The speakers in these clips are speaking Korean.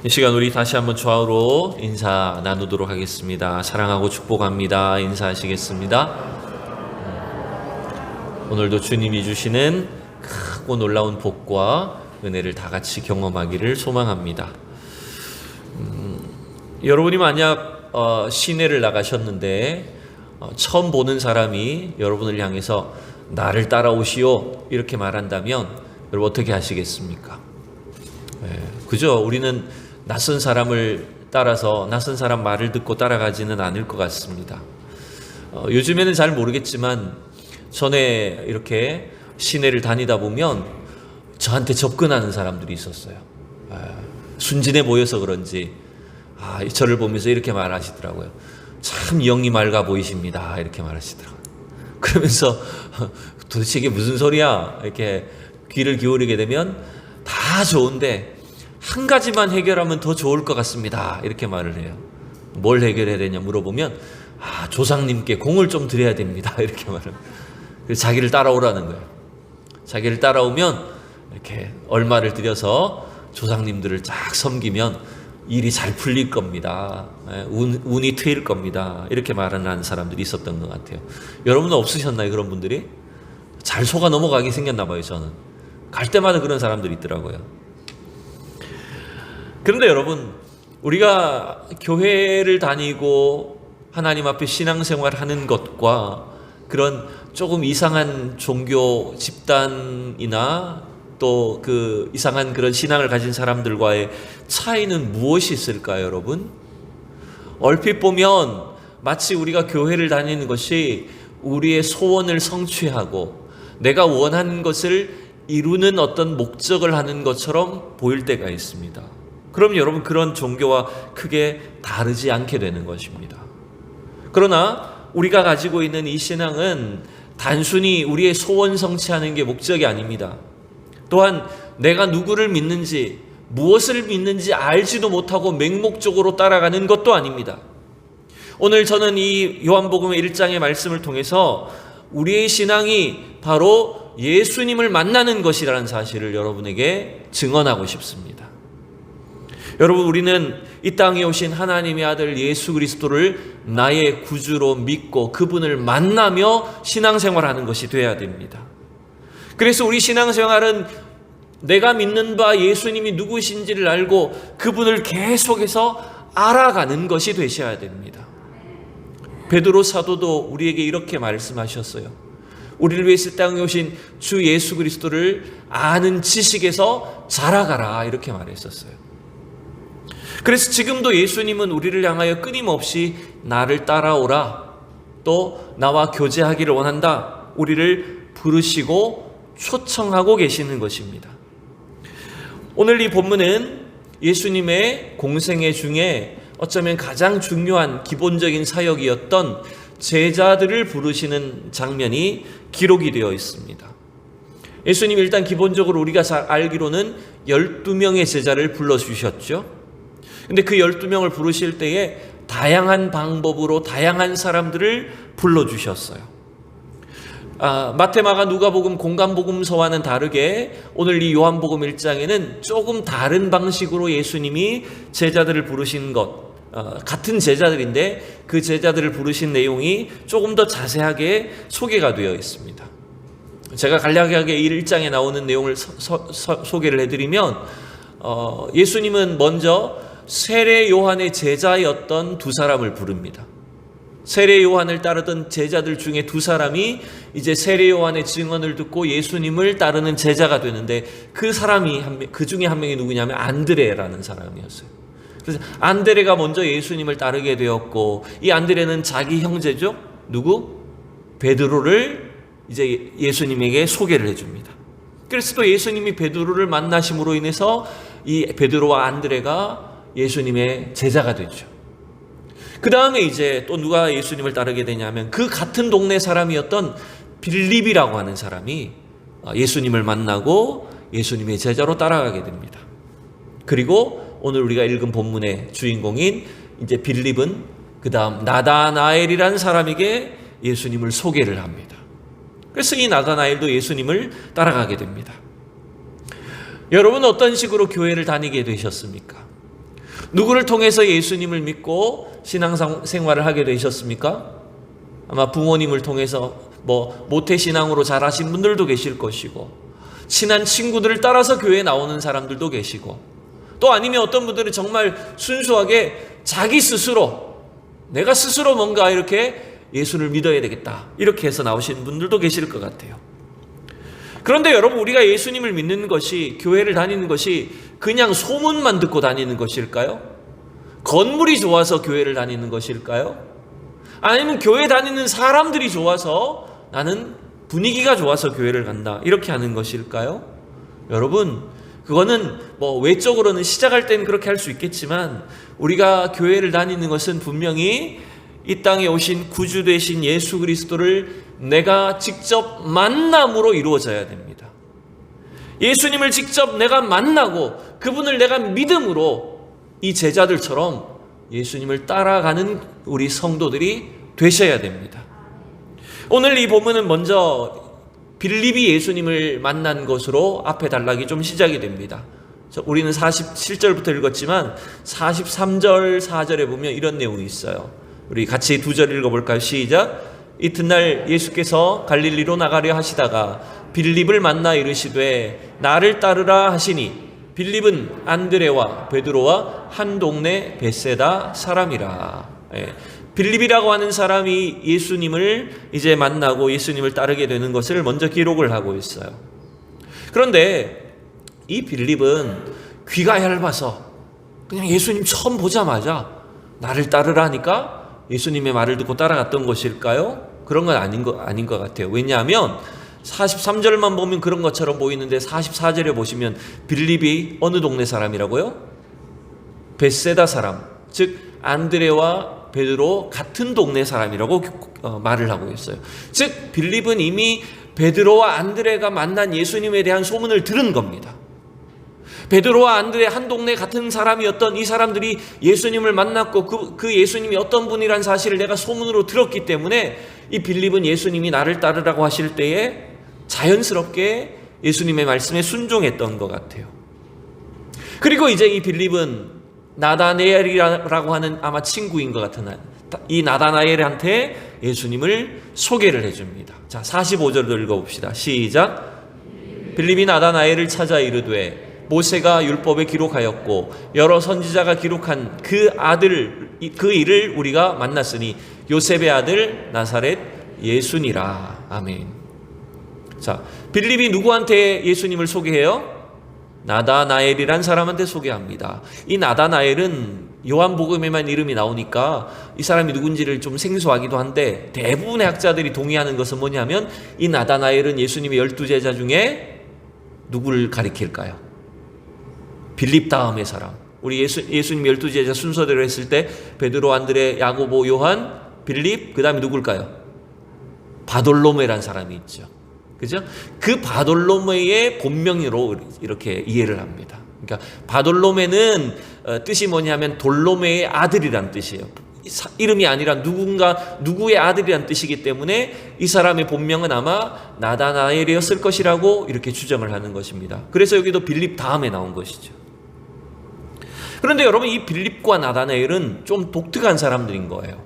이 시간 우리 다시 한번 좌우로 인사 나누도록 하겠습니다. 사랑하고 축복합니다. 인사하시겠습니다. 오늘도 주님이 주시는 크고 놀라운 복과 은혜를 다 같이 경험하기를 소망합니다. 여러분이 만약 시내를 나가셨는데 처음 보는 사람이 여러분을 향해서 나를 따라오시오 이렇게 말한다면 여러분 어떻게 하시겠습니까? 그죠? 우리는 낯선 사람을 따라서 낯선 사람 말을 듣고 따라가지는 않을 것 같습니다. 요즘에는 잘 모르겠지만 전에 이렇게 시내를 다니다 보면 저한테 접근하는 사람들이 있었어요. 순진해 보여서 그런지 저를 보면서 이렇게 말하시더라고요. 참 영이 맑아 보이십니다. 이렇게 말하시더라고요. 그러면서 도대체 이게 무슨 소리야? 이렇게 귀를 기울이게 되면 다 좋은데 한 가지만 해결하면 더 좋을 것 같습니다. 이렇게 말을 해요. 뭘 해결해야 되냐 물어보면 조상님께 공을 좀 드려야 됩니다. 이렇게 말을. 그래서 자기를 따라오라는 거예요. 자기를 따라오면 이렇게 얼마를 들여서 조상님들을 쫙 섬기면 일이 잘 풀릴 겁니다. 운이 트일 겁니다. 이렇게 말하는 사람들이 있었던 것 같아요. 여러분은 없으셨나요? 그런 분들이? 잘 속아 넘어가게 생겼나 봐요. 저는 갈 때마다 그런 사람들이 있더라고요. 그런데 여러분, 우리가 교회를 다니고 하나님 앞에 신앙생활을 하는 것과 그런 조금 이상한 종교 집단이나 또 그 이상한 그런 신앙을 가진 사람들과의 차이는 무엇이 있을까요, 여러분? 얼핏 보면 마치 우리가 교회를 다니는 것이 우리의 소원을 성취하고 내가 원하는 것을 이루는 어떤 목적을 하는 것처럼 보일 때가 있습니다. 그럼 여러분 그런 종교와 크게 다르지 않게 되는 것입니다. 그러나 우리가 가지고 있는 이 신앙은 단순히 우리의 소원 성취하는 게 목적이 아닙니다. 또한 내가 누구를 믿는지 무엇을 믿는지 알지도 못하고 맹목적으로 따라가는 것도 아닙니다. 오늘 저는 이 요한복음의 1장의 말씀을 통해서 우리의 신앙이 바로 예수님을 만나는 것이라는 사실을 여러분에게 증언하고 싶습니다. 여러분, 우리는 이 땅에 오신 하나님의 아들 예수 그리스도를 나의 구주로 믿고 그분을 만나며 신앙생활하는 것이 되어야 됩니다. 그래서 우리 신앙생활은 내가 믿는 바 예수님이 누구신지를 알고 그분을 계속해서 알아가는 것이 되셔야 됩니다. 베드로 사도도 우리에게 이렇게 말씀하셨어요. 우리를 위해서 이 땅에 오신 주 예수 그리스도를 아는 지식에서 자라가라 이렇게 말했었어요. 그래서 지금도 예수님은 우리를 향하여 끊임없이 나를 따라오라, 또 나와 교제하기를 원한다, 우리를 부르시고 초청하고 계시는 것입니다. 오늘 이 본문은 예수님의 공생애 중에 어쩌면 가장 중요한 기본적인 사역이었던 제자들을 부르시는 장면이 기록이 되어 있습니다. 예수님이 일단 기본적으로 우리가 잘 알기로는 12명의 제자를 불러주셨죠. 근데 그 12명을 부르실 때에 다양한 방법으로 다양한 사람들을 불러주셨어요. 마태, 마가, 누가복음, 공간복음서와는 다르게 오늘 이 요한복음 1장에는 조금 다른 방식으로 예수님이 제자들을 부르신 것, 같은 제자들인데 그 제자들을 부르신 내용이 조금 더 자세하게 소개가 되어 있습니다. 제가 간략하게 1장에 나오는 내용을 소개를 해드리면 예수님은 먼저 세례 요한의 제자였던 두 사람을 부릅니다. 세례 요한을 따르던 제자들 중에 두 사람이 이제 세례 요한의 증언을 듣고 예수님을 따르는 제자가 되는데 그 사람이 그 중에 한 명이 누구냐면 안드레라는 사람이었어요. 그래서 안드레가 먼저 예수님을 따르게 되었고, 이 안드레는 자기 형제죠. 누구? 베드로를 이제 예수님에게 소개를 해줍니다. 그래서 또 예수님이 베드로를 만나심으로 인해서 이 베드로와 안드레가 예수님의 제자가 되죠. 그 다음에 이제 또 누가 예수님을 따르게 되냐면 그 같은 동네 사람이었던 빌립이라고 하는 사람이 예수님을 만나고 예수님의 제자로 따라가게 됩니다. 그리고 오늘 우리가 읽은 본문의 주인공인 이제 빌립은 그 다음 나다나엘이라는 사람에게 예수님을 소개를 합니다. 그래서 이 나다나엘도 예수님을 따라가게 됩니다. 여러분 어떤 식으로 교회를 다니게 되셨습니까? 누구를 통해서 예수님을 믿고 신앙생활을 하게 되셨습니까? 아마 부모님을 통해서 모태신앙으로 자라신 분들도 계실 것이고, 친한 친구들을 따라서 교회에 나오는 사람들도 계시고, 또 아니면 어떤 분들은 정말 순수하게 자기 스스로, 내가 스스로 뭔가 이렇게 예수를 믿어야 되겠다, 이렇게 해서 나오신 분들도 계실 것 같아요. 그런데 여러분, 우리가 예수님을 믿는 것이, 교회를 다니는 것이 그냥 소문만 듣고 다니는 것일까요? 건물이 좋아서 교회를 다니는 것일까요? 아니면 교회 다니는 사람들이 좋아서, 나는 분위기가 좋아서 교회를 간다, 이렇게 하는 것일까요? 여러분, 그거는 외적으로는 시작할 때는 그렇게 할 수 있겠지만, 우리가 교회를 다니는 것은 분명히 이 땅에 오신 구주 되신 예수 그리스도를 내가 직접 만남으로 이루어져야 됩니다. 예수님을 직접 내가 만나고 그분을 내가 믿음으로 이 제자들처럼 예수님을 따라가는 우리 성도들이 되셔야 됩니다. 오늘 이 본문은 먼저 빌립이 예수님을 만난 것으로 앞에 단락이 좀 시작이 됩니다. 우리는 47절부터 읽었지만 43절 4절에 보면 이런 내용이 있어요. 우리 같이 두 절 읽어볼까요? 시작. 이튿날 예수께서 갈릴리로 나가려 하시다가 빌립을 만나 이르시되 나를 따르라 하시니, 빌립은 안드레와 베드로와 한 동네 벳세다 사람이라. 빌립이라고 하는 사람이 예수님을 이제 만나고 예수님을 따르게 되는 것을 먼저 기록을 하고 있어요. 그런데 이 빌립은 귀가 얇아서 그냥 예수님 처음 보자마자 나를 따르라니까 예수님의 말을 듣고 따라갔던 것일까요? 그런 건 아닌 것 같아요. 왜냐하면 43절만 보면 그런 것처럼 보이는데 44절에 보시면 빌립이 어느 동네 사람이라고요? 벳세다 사람, 즉 안드레와 베드로 같은 동네 사람이라고 말을 하고 있어요. 즉 빌립은 이미 베드로와 안드레가 만난 예수님에 대한 소문을 들은 겁니다. 베드로와 안드레 한 동네 같은 사람이었던 이 사람들이 예수님을 만났고 그 예수님이 어떤 분이란 사실을 내가 소문으로 들었기 때문에 이 빌립은 예수님이 나를 따르라고 하실 때에 자연스럽게 예수님의 말씀에 순종했던 것 같아요. 그리고 이제 이 빌립은 나다나엘이라고 하는 아마 친구인 것 같은 이 나다나엘한테 예수님을 소개를 해줍니다. 자, 45절도 읽어봅시다. 시작. 빌립이 나다나엘을 찾아 이르되 모세가 율법에 기록하였고 여러 선지자가 기록한 그 일을 우리가 만났으니 요셉의 아들 나사렛 예수니라. 아멘. 자, 빌립이 누구한테 예수님을 소개해요? 나다나엘이란 사람한테 소개합니다. 이 나다나엘은 요한복음에만 이름이 나오니까 이 사람이 누군지를 좀 생소하기도 한데, 대부분의 학자들이 동의하는 것은 뭐냐면 이 나다나엘은 예수님의 12제자 중에 누구를 가리킬까요? 빌립 다음의 사람. 우리 예수님 12제자 순서대로 했을 때 베드로, 안드레, 야고보, 요한, 빌립, 그 다음에 누굴까요? 바돌로메라는 사람이 있죠. 그죠? 그 바돌로메의 본명으로 이렇게 이해를 합니다. 그러니까 바돌로메는 뜻이 뭐냐면 돌로메의 아들이란 뜻이에요. 이름이 아니라 누구의 아들이란 뜻이기 때문에 이 사람의 본명은 아마 나다나엘이었을 것이라고 이렇게 추정을 하는 것입니다. 그래서 여기도 빌립 다음에 나온 것이죠. 그런데 여러분, 이 빌립과 나다나엘은 좀 독특한 사람들인 거예요.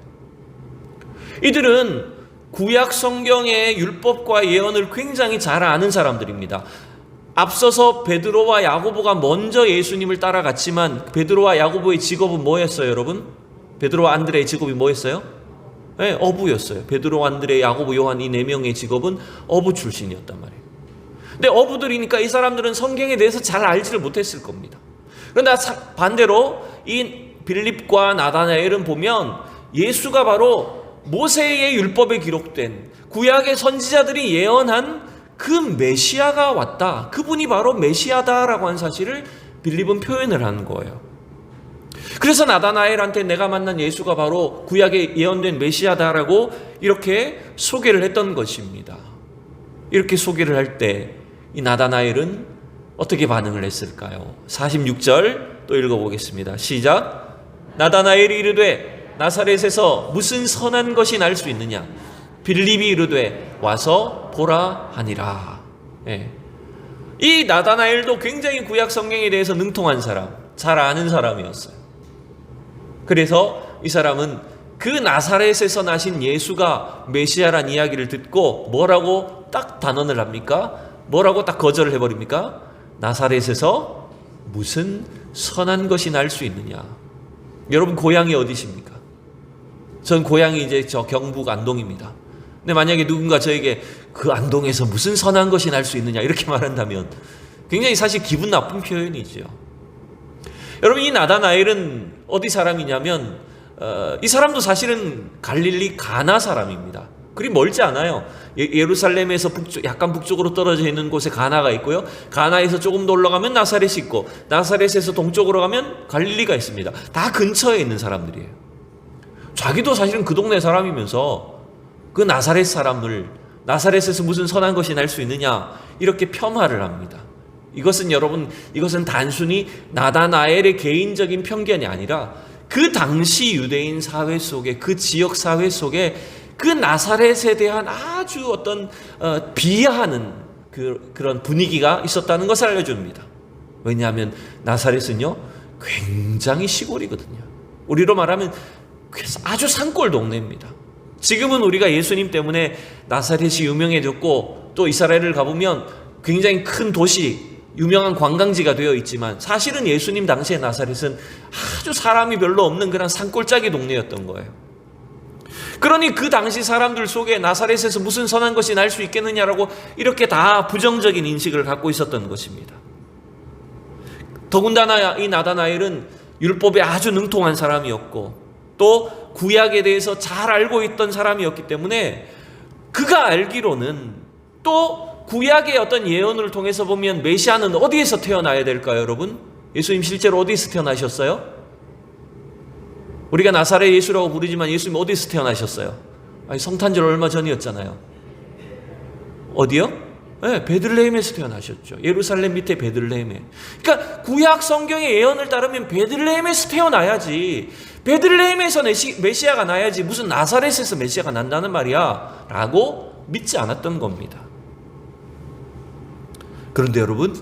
이들은 구약 성경의 율법과 예언을 굉장히 잘 아는 사람들입니다. 앞서서 베드로와 야고보가 먼저 예수님을 따라갔지만 베드로와 야고보의 직업은 뭐였어요, 여러분? 베드로와 안드레의 직업이 뭐였어요? 네, 어부였어요. 베드로, 안드레, 야고보, 요한 이 네 명의 직업은 어부 출신이었단 말이에요. 근데 어부들이니까 이 사람들은 성경에 대해서 잘 알지를 못했을 겁니다. 그런데 반대로 이 빌립과 나다나엘은 보면 예수가 바로 모세의 율법에 기록된 구약의 선지자들이 예언한 그 메시아가 왔다, 그분이 바로 메시아다라고 한 사실을 빌립은 표현을 한 거예요. 그래서 나다나엘한테 내가 만난 예수가 바로 구약에 예언된 메시아다라고 이렇게 소개를 했던 것입니다. 이렇게 소개를 할 때 이 나다나엘은 어떻게 반응을 했을까요? 46절 또 읽어보겠습니다. 시작. 나다나엘이 이르되 나사렛에서 무슨 선한 것이 날 수 있느냐? 빌립이 이르되 와서 보라 하니라. 이 나다나엘도 굉장히 구약 성경에 대해서 능통한 사람, 잘 아는 사람이었어요. 그래서 이 사람은 그 나사렛에서 나신 예수가 메시아란 이야기를 듣고 뭐라고 딱 단언을 합니까? 뭐라고 딱 거절을 해버립니까? 나사렛에서 무슨 선한 것이 날 수 있느냐? 여러분 고향이 어디십니까? 전 고향이 이제 저 경북 안동입니다. 근데 만약에 누군가 저에게 그 안동에서 무슨 선한 것이 날 수 있느냐 이렇게 말한다면 굉장히 사실 기분 나쁜 표현이죠. 여러분 이 나다나엘은 어디 사람이냐면 이 사람도 사실은 갈릴리 가나 사람입니다. 그리 멀지 않아요. 예루살렘에서 약간 북쪽으로 떨어져 있는 곳에 가나가 있고요. 가나에서 조금 더 올라가면 나사렛이 있고 나사렛에서 동쪽으로 가면 갈릴리가 있습니다. 다 근처에 있는 사람들이에요. 자기도 사실은 그 동네 사람이면서 그 나사렛 사람을 나사렛에서 무슨 선한 것이 날 수 있느냐 이렇게 폄하를 합니다. 이것은 여러분 이것은 단순히 나다나엘의 개인적인 편견이 아니라 그 당시 유대인 사회 속에 그 지역 사회 속에 그 나사렛에 대한 아주 어떤 비하하는 그런 분위기가 있었다는 것을 알려줍니다. 왜냐하면 나사렛은요 굉장히 시골이거든요. 우리로 말하면 아주 산골 동네입니다. 지금은 우리가 예수님 때문에 나사렛이 유명해졌고 또 이스라엘을 가보면 굉장히 큰 도시 유명한 관광지가 되어 있지만 사실은 예수님 당시의 나사렛은 아주 사람이 별로 없는 그런 산골짜기 동네였던 거예요. 그러니 그 당시 사람들 속에 나사렛에서 무슨 선한 것이 날 수 있겠느냐라고 이렇게 다 부정적인 인식을 갖고 있었던 것입니다. 더군다나 이 나다나엘은 율법에 아주 능통한 사람이었고 또 구약에 대해서 잘 알고 있던 사람이었기 때문에 그가 알기로는 또 구약의 어떤 예언을 통해서 보면 메시아는 어디에서 태어나야 될까요, 여러분? 예수님 실제로 어디에서 태어나셨어요? 우리가 나사렛 예수라고 부르지만 예수님 어디서 태어나셨어요? 아니, 성탄절 얼마 전이었잖아요. 어디요? 네, 베들레헴에서 태어나셨죠. 예루살렘 밑에 베들레헴에. 그러니까 구약 성경의 예언을 따르면 베들레헴에서 태어나야지. 베들레헴에서 메시아가 나야지 무슨 나사렛에서 메시아가 난다는 말이야 라고 믿지 않았던 겁니다. 그런데 여러분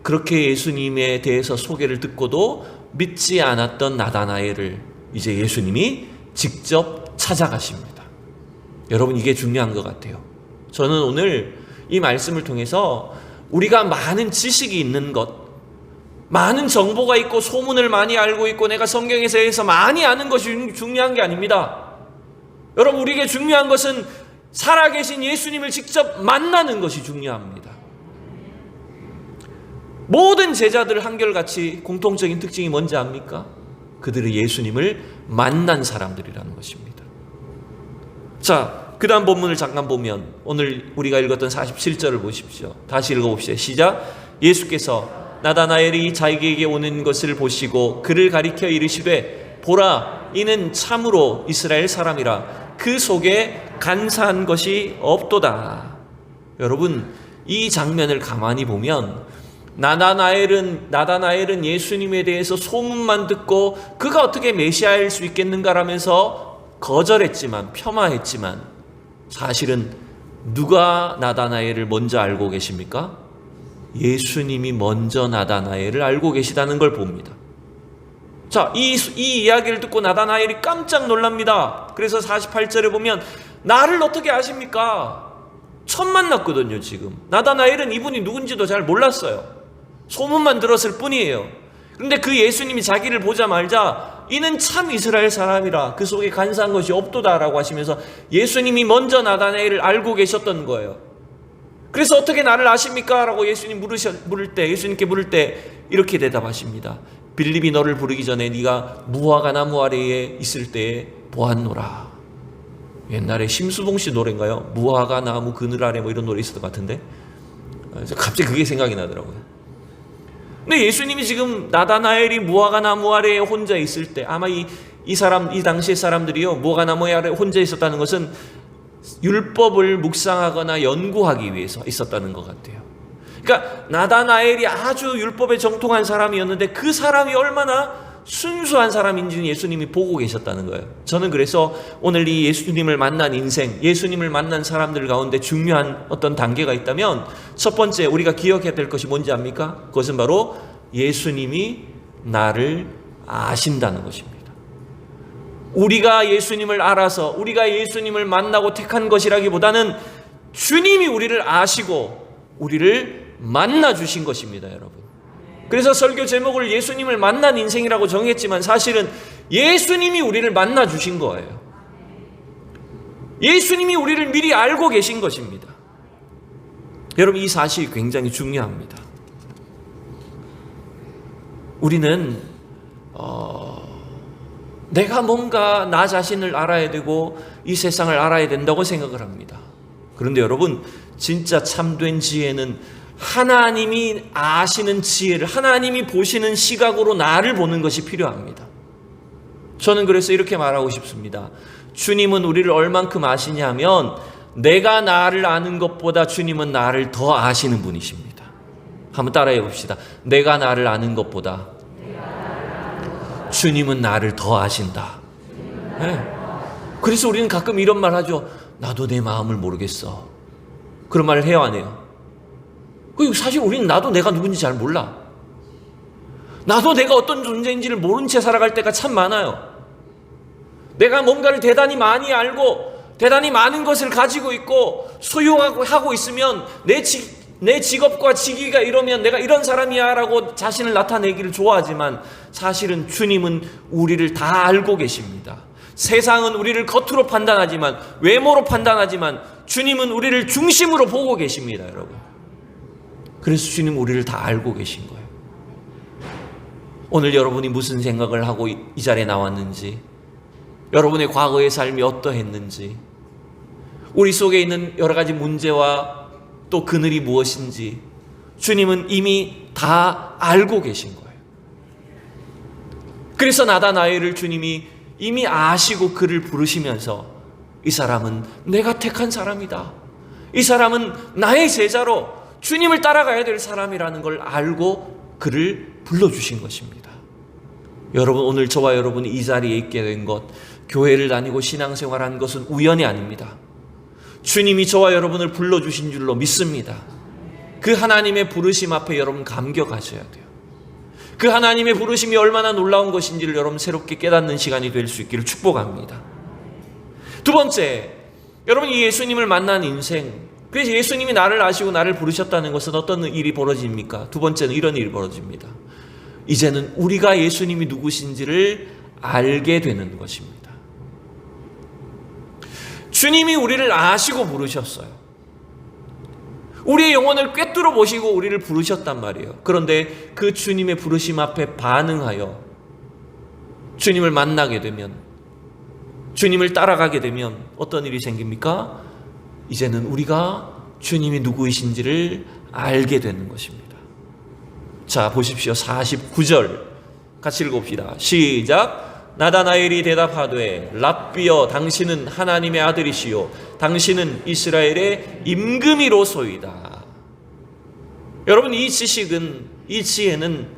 그렇게 예수님에 대해서 소개를 듣고도 믿지 않았던 나다나엘을 이제 예수님이 직접 찾아가십니다. 여러분 이게 중요한 것 같아요. 저는 오늘 이 말씀을 통해서 우리가 많은 지식이 있는 것, 많은 정보가 있고 소문을 많이 알고 있고 내가 성경에서 해서 많이 아는 것이 중요한 게 아닙니다. 여러분 우리에게 중요한 것은 살아계신 예수님을 직접 만나는 것이 중요합니다. 모든 제자들 한결같이 공통적인 특징이 뭔지 압니까? 그들이 예수님을 만난 사람들이라는 것입니다. 자, 그 다음 본문을 잠깐 보면 오늘 우리가 읽었던 47절을 보십시오. 다시 읽어봅시다. 시작. 예수께서 나다나엘이 자기에게 오는 것을 보시고 그를 가리켜 이르시되 보라 이는 참으로 이스라엘 사람이라 그 속에 간사한 것이 없도다. 여러분 이 장면을 가만히 보면 나다나엘은 예수님에 대해서 소문만 듣고 그가 어떻게 메시아일 수 있겠는가라면서 거절했지만 폄하했지만 사실은 누가 나다나엘을 먼저 알고 계십니까? 예수님이 먼저 나다나엘을 알고 계시다는 걸 봅니다. 자, 이 이야기를 듣고 나다나엘이 깜짝 놀랍니다. 그래서 48절에 보면 나를 어떻게 아십니까? 처음 만났거든요. 지금 나다나엘은 이분이 누군지도 잘 몰랐어요. 소문만 들었을 뿐이에요. 그런데 그 예수님이 자기를 보자마자 이는 참 이스라엘 사람이라 그 속에 간사한 것이 없도다라고 하시면서 예수님이 먼저 나다나엘을 알고 계셨던 거예요. 그래서 어떻게 나를 아십니까? 라고 예수님께 물을 때 이렇게 대답하십니다. 빌립이 너를 부르기 전에 네가 무화과 나무 아래에 있을 때에 보았노라. 옛날에 심수봉 씨 노래인가요? 무화과 나무 그늘 아래 뭐 이런 노래 있었던 것 같은데 갑자기 그게 생각이 나더라고요. 근데 예수님이 지금 나다나엘이 무화과 나무 아래에 혼자 있을 때 아마 이 당시의 사람들이요 무화과 나무 아래에 혼자 있었다는 것은 율법을 묵상하거나 연구하기 위해서 있었다는 것 같아요. 그러니까 나다나엘이 아주 율법에 정통한 사람이었는데 그 사람이 얼마나 순수한 사람인지는 예수님이 보고 계셨다는 거예요. 저는 그래서 오늘 이 예수님을 만난 인생, 예수님을 만난 사람들 가운데 중요한 어떤 단계가 있다면 첫 번째 우리가 기억해야 될 것이 뭔지 압니까? 그것은 바로 예수님이 나를 아신다는 것입니다. 우리가 예수님을 알아서 우리가 예수님을 만나고 택한 것이라기보다는 주님이 우리를 아시고 우리를 만나 주신 것입니다, 여러분. 그래서 설교 제목을 예수님을 만난 인생이라고 정했지만 사실은 예수님이 우리를 만나 주신 거예요. 예수님이 우리를 미리 알고 계신 것입니다. 여러분, 이 사실이 굉장히 중요합니다. 우리는 내가 뭔가 나 자신을 알아야 되고 이 세상을 알아야 된다고 생각을 합니다. 그런데 여러분, 진짜 참된 지혜는 하나님이 아시는 지혜를, 하나님이 보시는 시각으로 나를 보는 것이 필요합니다. 저는 그래서 이렇게 말하고 싶습니다. 주님은 우리를 얼만큼 아시냐면 내가 나를 아는 것보다 주님은 나를 더 아시는 분이십니다. 한번 따라해 봅시다. 내가 나를 아는 것보다 주님은 나를 더 아신다. 네. 그래서 우리는 가끔 이런 말 하죠. 나도 내 마음을 모르겠어. 그런 말을 해요, 안 해요? 사실 우리는 나도 내가 누군지 잘 몰라. 나도 내가 어떤 존재인지를 모른 채 살아갈 때가 참 많아요. 내가 뭔가를 대단히 많이 알고 대단히 많은 것을 가지고 있고 소유하고 있으면 내 직업과 직위가 이러면 내가 이런 사람이야 라고 자신을 나타내기를 좋아하지만 사실은 주님은 우리를 다 알고 계십니다. 세상은 우리를 겉으로 판단하지만, 외모로 판단하지만 주님은 우리를 중심으로 보고 계십니다, 여러분. 그래서 주님은 우리를 다 알고 계신 거예요. 오늘 여러분이 무슨 생각을 하고 이 자리에 나왔는지, 여러분의 과거의 삶이 어떠했는지, 우리 속에 있는 여러 가지 문제와 또 그늘이 무엇인지 주님은 이미 다 알고 계신 거예요. 그래서 나다나엘을 주님이 이미 아시고 그를 부르시면서 이 사람은 내가 택한 사람이다. 이 사람은 나의 제자로 주님을 따라가야 될 사람이라는 걸 알고 그를 불러주신 것입니다. 여러분, 오늘 저와 여러분이 이 자리에 있게 된 것, 교회를 다니고 신앙생활한 것은 우연이 아닙니다. 주님이 저와 여러분을 불러주신 줄로 믿습니다. 그 하나님의 부르심 앞에 여러분 감격하셔야 돼요. 그 하나님의 부르심이 얼마나 놀라운 것인지를 여러분 새롭게 깨닫는 시간이 될 수 있기를 축복합니다. 두 번째, 여러분이 예수님을 만난 인생, 그래서 예수님이 나를 아시고 나를 부르셨다는 것은 어떤 일이 벌어집니까? 두 번째는 이런 일이 벌어집니다. 이제는 우리가 예수님이 누구신지를 알게 되는 것입니다. 주님이 우리를 아시고 부르셨어요. 우리의 영혼을 꿰뚫어 보시고 우리를 부르셨단 말이에요. 그런데 그 주님의 부르심 앞에 반응하여 주님을 만나게 되면, 주님을 따라가게 되면 어떤 일이 생깁니까? 이제는 우리가 주님이 누구이신지를 알게 되는 것입니다. 자, 보십시오. 49절 같이 읽어봅시다. 시작. 나다나엘이 대답하되 랍비여, 당신은 하나님의 아들이시요 당신은 이스라엘의 임금이로소이다. 여러분, 이 지식은, 이 지혜는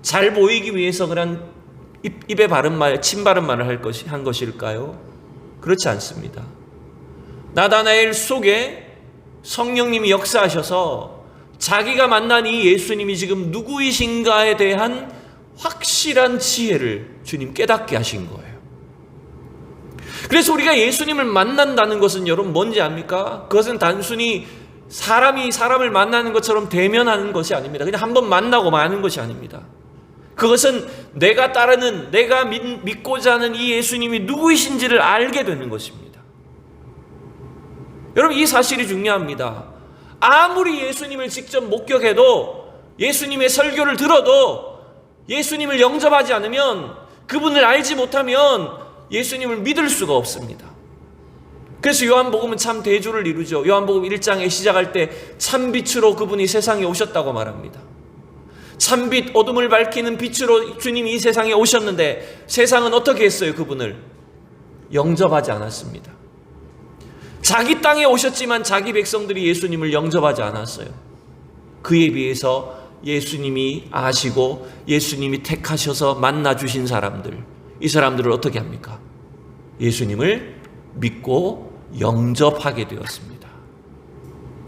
잘 보이기 위해서 그냥 입에 바른 말, 침 바른 말을 한 것일까요? 그렇지 않습니다. 나다나엘 속에 성령님이 역사하셔서 자기가 만난 이 예수님이 지금 누구이신가에 대한 확실한 지혜를 주님 깨닫게 하신 거예요. 그래서 우리가 예수님을 만난다는 것은 여러분 뭔지 압니까? 그것은 단순히 사람이 사람을 만나는 것처럼 대면하는 것이 아닙니다. 그냥 한번 만나고 마는 것이 아닙니다. 그것은 내가 따르는, 내가 믿고자 하는 이 예수님이 누구이신지를 알게 되는 것입니다. 여러분, 이 사실이 중요합니다. 아무리 예수님을 직접 목격해도, 예수님의 설교를 들어도 예수님을 영접하지 않으면, 그분을 알지 못하면 예수님을 믿을 수가 없습니다. 그래서 요한복음은 참 대조를 이루죠. 요한복음 1장에 시작할 때 참빛으로 그분이 세상에 오셨다고 말합니다. 참빛, 어둠을 밝히는 빛으로 주님이 이 세상에 오셨는데 세상은 어떻게 했어요? 그분을 영접하지 않았습니다. 자기 땅에 오셨지만 자기 백성들이 예수님을 영접하지 않았어요. 그에 비해서 예수님이 아시고 예수님이 택하셔서 만나주신 사람들, 이 사람들을 어떻게 합니까? 예수님을 믿고 영접하게 되었습니다.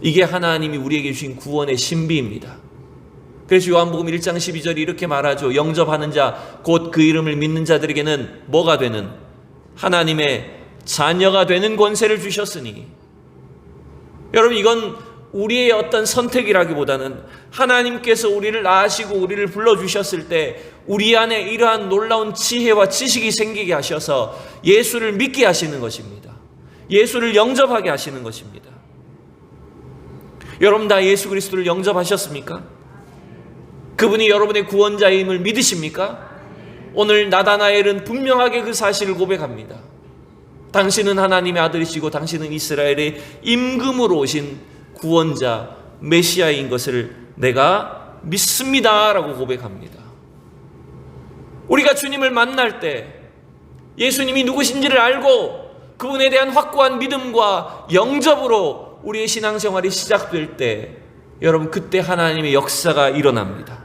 이게 하나님이 우리에게 주신 구원의 신비입니다. 그래서 요한복음 1장 12절이 이렇게 말하죠. 영접하는 자, 곧 그 이름을 믿는 자들에게는 뭐가 되는? 하나님의 자녀가 되는 권세를 주셨으니, 여러분 이건 우리의 어떤 선택이라기보다는 하나님께서 우리를 낳으시고 우리를 불러주셨을 때 우리 안에 이러한 놀라운 지혜와 지식이 생기게 하셔서 예수를 믿게 하시는 것입니다. 예수를 영접하게 하시는 것입니다. 여러분 다 예수 그리스도를 영접하셨습니까? 그분이 여러분의 구원자임을 믿으십니까? 오늘 나다나엘은 분명하게 그 사실을 고백합니다. 당신은 하나님의 아들이시고 당신은 이스라엘의 임금으로 오신 구원자 메시아인 것을 내가 믿습니다 라고 고백합니다. 우리가 주님을 만날 때 예수님이 누구신지를 알고 그분에 대한 확고한 믿음과 영접으로 우리의 신앙생활이 시작될 때, 여러분 그때 하나님의 역사가 일어납니다.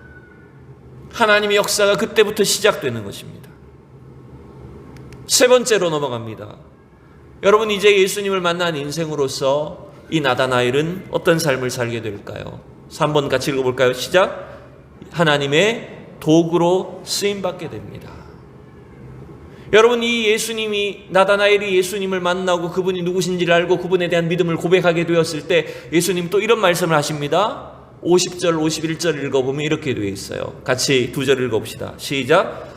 하나님의 역사가 그때부터 시작되는 것입니다. 세 번째로 넘어갑니다. 여러분 이제 예수님을 만난 인생으로서 이 나다나엘은 어떤 삶을 살게 될까요? 3번 같이 읽어볼까요? 시작. 하나님의 도구로 쓰임받게 됩니다. 여러분 이 예수님이, 나다나엘이 예수님을 만나고 그분이 누구신지를 알고 그분에 대한 믿음을 고백하게 되었을 때 예수님 또 이런 말씀을 하십니다. 50절 51절 읽어보면 이렇게 되어 있어요. 같이 두 절 읽어봅시다. 시작.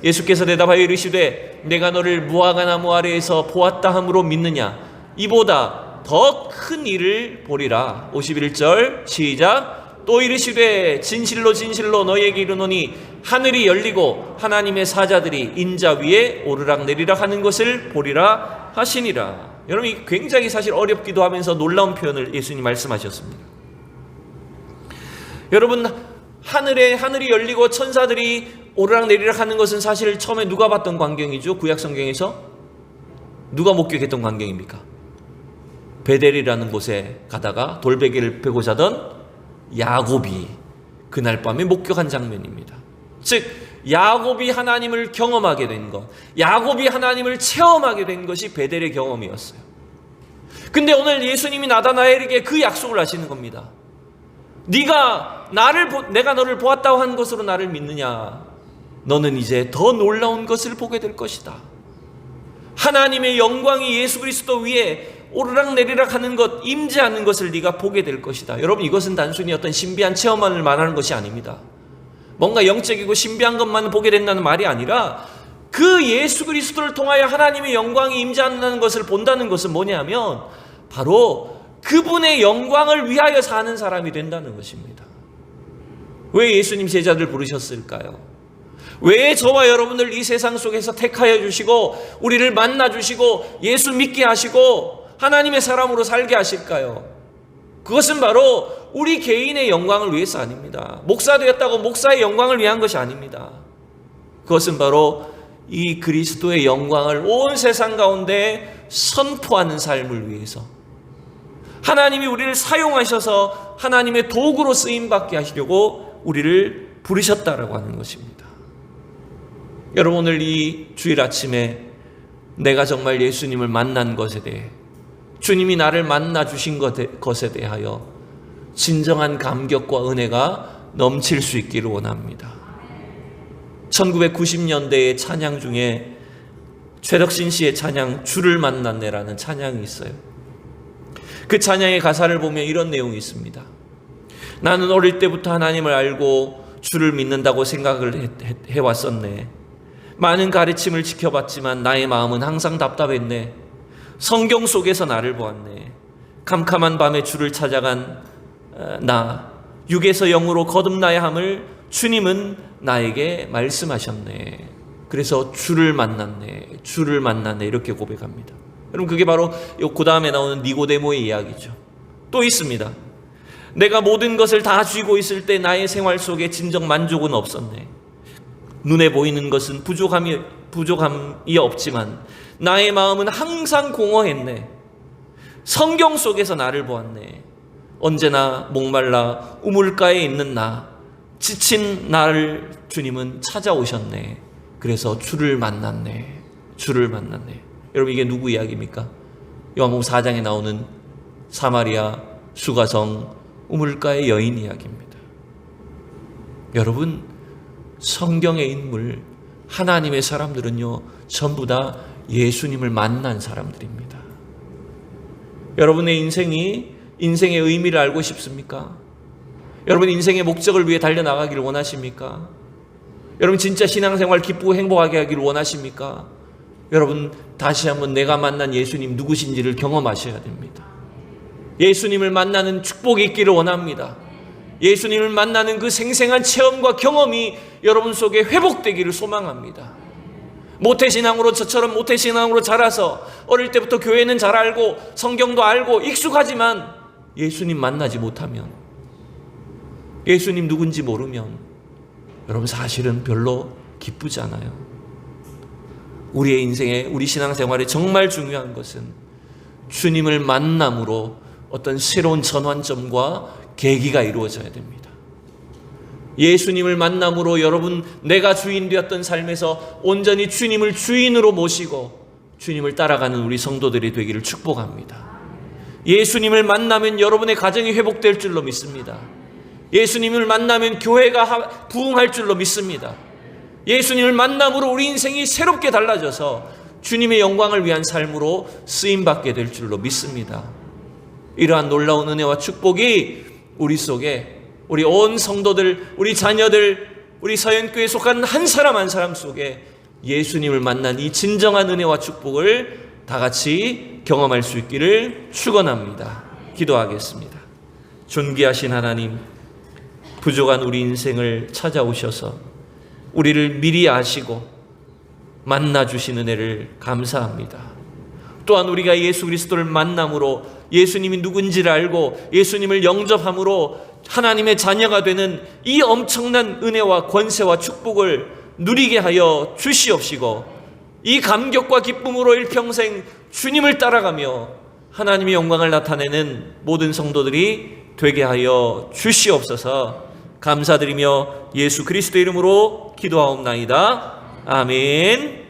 예수께서 대답하여 이르시되 내가 너를 무화과나무 아래에서 보았다 함으로 믿느냐? 이보다 더 큰 일을 보리라. 51절 시작. 또 이르시되 진실로 진실로 너희에게 이르노니 하늘이 열리고 하나님의 사자들이 인자 위에 오르락내리락 하는 것을 보리라 하시니라. 여러분 이 굉장히 사실 어렵기도 하면서 놀라운 표현을 예수님 말씀하셨습니다. 여러분 하늘이 열리고 천사들이 오르락내리락 하는 것은 사실 처음에 누가 봤던 광경이죠? 구약 성경에서 누가 목격했던 광경입니까? 베델이라는 곳에 가다가 돌베개를 베고 자던 야곱이 그날 밤에 목격한 장면입니다. 즉 야곱이 하나님을 경험하게 된 것, 야곱이 하나님을 체험하게 된 것이 베델의 경험이었어요. 근데 오늘 예수님이 나다나엘에게 그 약속을 하시는 겁니다. 내가 너를 보았다고 한 것으로 나를 믿느냐? 너는 이제 더 놀라운 것을 보게 될 것이다. 하나님의 영광이 예수 그리스도 위에 오르락내리락 하는 것, 임재하는 것을 네가 보게 될 것이다. 여러분 이것은 단순히 어떤 신비한 체험만을 말하는 것이 아닙니다. 뭔가 영적이고 신비한 것만 보게 된다는 말이 아니라 그 예수 그리스도를 통하여 하나님의 영광이 임재한다는 것을 본다는 것은 뭐냐면 바로 그분의 영광을 위하여 사는 사람이 된다는 것입니다. 왜 예수님 제자들 부르셨을까요? 왜 저와 여러분들 이 세상 속에서 택하여 주시고 우리를 만나 주시고 예수 믿게 하시고 하나님의 사람으로 살게 하실까요? 그것은 바로 우리 개인의 영광을 위해서 아닙니다. 목사 되었다고 목사의 영광을 위한 것이 아닙니다. 그것은 바로 이 그리스도의 영광을 온 세상 가운데 선포하는 삶을 위해서, 하나님이 우리를 사용하셔서 하나님의 도구로 쓰임받게 하시려고 우리를 부르셨다라고 하는 것입니다. 여러분 오늘 이 주일 아침에 내가 정말 예수님을 만난 것에 대해, 주님이 나를 만나 주신 것에 대하여 진정한 감격과 은혜가 넘칠 수 있기를 원합니다. 1990년대의 찬양 중에 최덕신 씨의 찬양 주를 만났네라는 찬양이 있어요. 그 찬양의 가사를 보면 이런 내용이 있습니다. 나는 어릴 때부터 하나님을 알고 주를 믿는다고 생각을 해왔었네. 많은 가르침을 지켜봤지만 나의 마음은 항상 답답했네. 성경 속에서 나를 보았네. 캄캄한 밤에 주를 찾아간 나, 육에서 영으로 거듭나야 함을 주님은 나에게 말씀하셨네. 그래서 주를 만났네, 주를 만났네 이렇게 고백합니다. 여러분 그게 바로 그 다음에 나오는 니고데모의 이야기죠. 또 있습니다. 내가 모든 것을 다 쥐고 있을 때 나의 생활 속에 진정 만족은 없었네. 눈에 보이는 것은 부족함이 없지만 나의 마음은 항상 공허했네. 성경 속에서 나를 보았네. 언제나 목말라 우물가에 있는 나, 지친 나를 주님은 찾아오셨네. 그래서 주를 만났네. 주를 만났네. 여러분 이게 누구 이야기입니까? 요한복음 4장에 나오는 사마리아 수가성 우물가의 여인 이야기입니다. 여러분 성경의 인물, 하나님의 사람들은요 전부 다 예수님을 만난 사람들입니다. 여러분의 인생의 의미를 알고 싶습니까? 여러분 인생의 목적을 위해 달려나가기를 원하십니까? 여러분 진짜 신앙생활 기쁘고 행복하게 하기를 원하십니까? 여러분 다시 한번 내가 만난 예수님 누구신지를 경험하셔야 됩니다. 예수님을 만나는 축복이 있기를 원합니다. 예수님을 만나는 그 생생한 체험과 경험이 여러분 속에 회복되기를 소망합니다. 모태신앙으로 저처럼 모태신앙으로 자라서 어릴 때부터 교회는 잘 알고 성경도 알고 익숙하지만 예수님 만나지 못하면, 예수님 누군지 모르면 여러분 사실은 별로 기쁘지 않아요. 우리의 인생에, 우리 신앙생활에 정말 중요한 것은 주님을 만남으로 어떤 새로운 전환점과 계기가 이루어져야 됩니다. 예수님을 만남으로 여러분 내가 주인 되었던 삶에서 온전히 주님을 주인으로 모시고 주님을 따라가는 우리 성도들이 되기를 축복합니다. 예수님을 만나면 여러분의 가정이 회복될 줄로 믿습니다. 예수님을 만나면 교회가 부흥할 줄로 믿습니다. 예수님을 만남으로 우리 인생이 새롭게 달라져서 주님의 영광을 위한 삶으로 쓰임받게 될 줄로 믿습니다. 이러한 놀라운 은혜와 축복이 우리 속에, 우리 온 성도들, 우리 자녀들, 우리 서연교회에 속한 한 사람 한 사람 속에 예수님을 만난 이 진정한 은혜와 축복을 다 같이 경험할 수 있기를 축원합니다. 기도하겠습니다. 존귀하신 하나님, 부족한 우리 인생을 찾아오셔서 우리를 미리 아시고 만나주신 은혜를 감사합니다. 또한 우리가 예수 그리스도를 만남으로 예수님이 누군지를 알고 예수님을 영접함으로 하나님의 자녀가 되는 이 엄청난 은혜와 권세와 축복을 누리게 하여 주시옵시고, 이 감격과 기쁨으로 일평생 주님을 따라가며 하나님의 영광을 나타내는 모든 성도들이 되게 하여 주시옵소서. 감사드리며 예수 그리스도 이름으로 기도하옵나이다. 아멘.